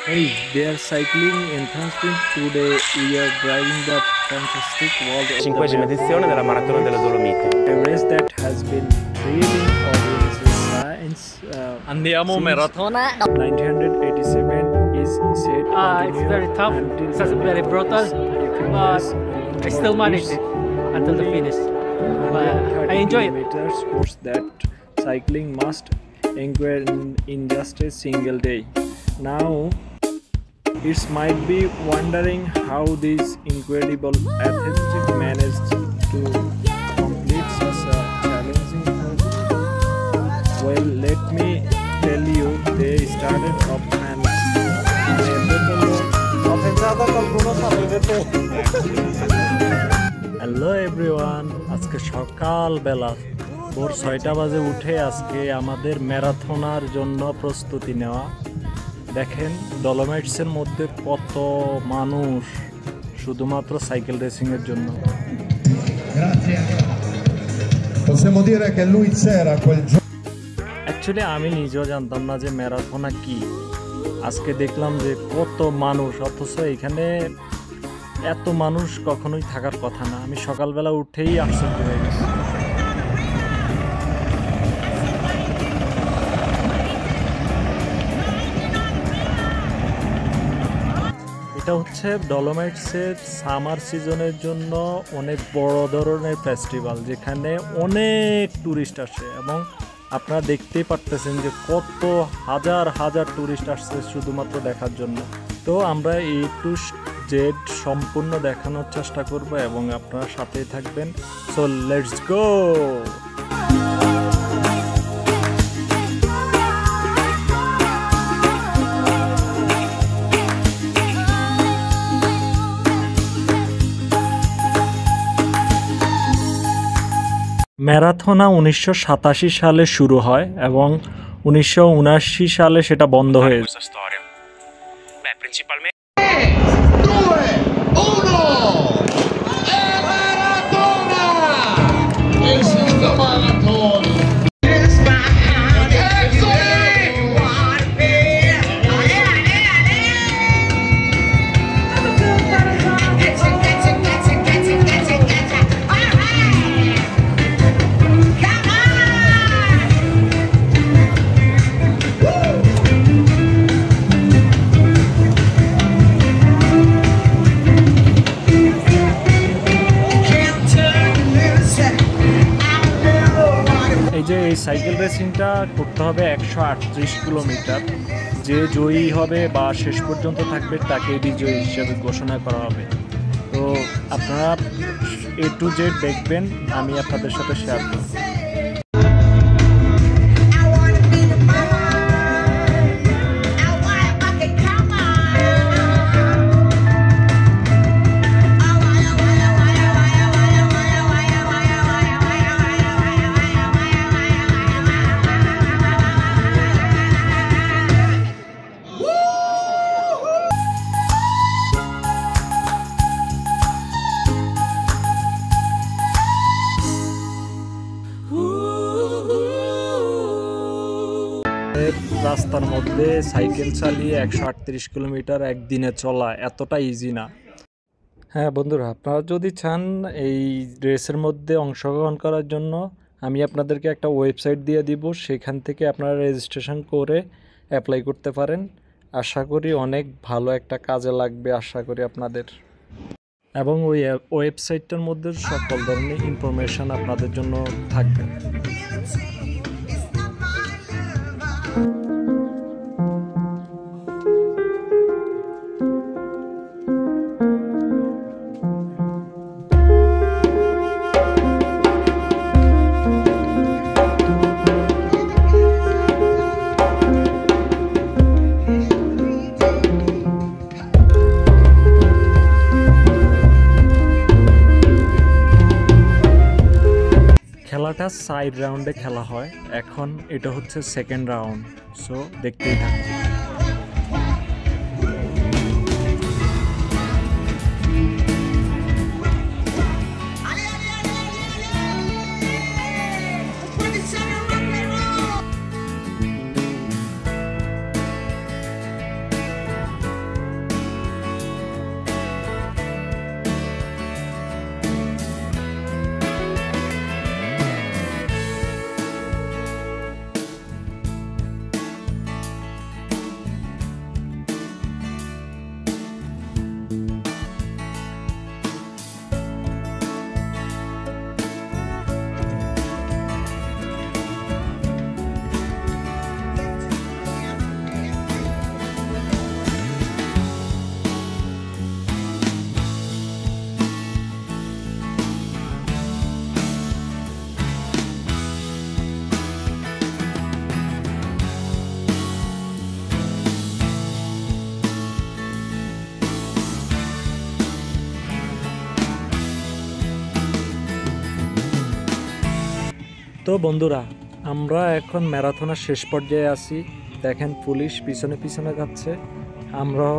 Hey, they are cycling enthusiastic today. We are driving the fantastic world of the 50ª edizione della Maratona delle Dolomiti. a race that has been thrilling audiences Andiamo since maratona. 1987 is set to It's continue very tough. until It's very brutal, but I still managed it until the finish. But I enjoy it. Sports that cycling must endure in just a single day. Now, it might be wondering how these incredible athletes managed to complete such a challenging course. Well, let me tell you, they started off and hello everyone, আজকে সকালবেলা ভোর 6টা বাজে উঠে আজকে আমাদের ম্যারাথনার জন্য প্রস্তুতি নেওয়া। দেখেন ডলোমাইটসের মধ্যে কত মানুষ শুধুমাত্র সাইকেল রেসিংয়ের জন্য। অ্যাকচুয়ালি আমি নিজেও জানতাম না যে ম্যারাথনা কি। আজকে দেখলাম যে কত মানুষ, অথচ এখানে এত মানুষ কখনোই থাকার কথা না। আমি সকালবেলা উঠেই আশ্চর্য হয়ে গেছি। এটা হচ্ছে ডলোমাইটসের সামার সিজনের জন্য অনেক বড় ধরনের ফেস্টিভ্যাল, যেখানে অনেক ট্যুরিস্ট আসে এবং আপনারা দেখতেই পারতেছেন যে কত হাজার হাজার ট্যুরিস্ট আসছে শুধুমাত্র দেখার জন্য। তো আমরা A to Z সম্পূর্ণ দেখানোর চেষ্টা করব এবং আপনারা সাথেই থাকবেন। So let's go. ম্যারাথনা 1987 সালে শুরু হয় এবং 1979 সালে সেটা বন্ধ হয়ে যায়। এই সাইকেল রেসিংটা করতে হবে 138 কিলোমিটার। যে জয়ী হবে বা শেষ পর্যন্ত থাকবে তাকে বিজয়ী হিসেবে ঘোষণা করা হবে। তো আপনারা A to Z দেখবেন, আমি আপনাদের সাথে শেয়ার করব। রাস্তার মধ্যে সাইকেল চালিয়ে 138 কিলোমিটার একদিনে চলা এতটা ইজি না। হ্যাঁ বন্ধুরা, আপনারা যদি চান এই রেসের মধ্যে অংশগ্রহণ করার জন্য, আমি আপনাদেরকে একটা ওয়েবসাইট দিয়ে দিব, সেখান থেকে আপনারা রেজিস্ট্রেশন করে অ্যাপ্লাই করতে পারেন। আশা করি অনেক ভালো একটা কাজে লাগবে, আশা করি আপনাদের। এবং ওই ওয়েবসাইটটার মধ্যে সকল ধরনের ইনফরমেশান আপনাদের জন্য থাকবে। খেলাটা 5 রাউন্ডে খেলা হয়, এখন এটা হচ্ছে সেকেন্ড রাউন্ড। সো দেখতেই থাকুন। তো বন্ধুরা, আমরা এখন ম্যারাথনের শেষ পর্যায়ে আছি। দেখেন পুলিশ পিছনে পিছনে যাচ্ছে, আমরাও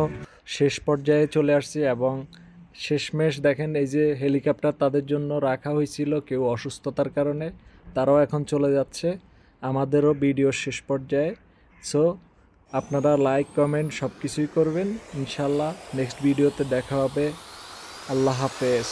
শেষ পর্যায়ে চলে আসছি এবং শেষমেশ দেখেন এই যে হেলিকপ্টার তাদের জন্য রাখা হয়েছিল কেউ অসুস্থতার কারণে, তারাও এখন চলে যাচ্ছে। আমাদেরও ভিডিও শেষ পর্যায়ে। সো আপনারা লাইক কমেন্ট সব কিছুই করবেন। ইনশাল্লাহ নেক্সট ভিডিওতে দেখা হবে। আল্লাহ হাফেজ।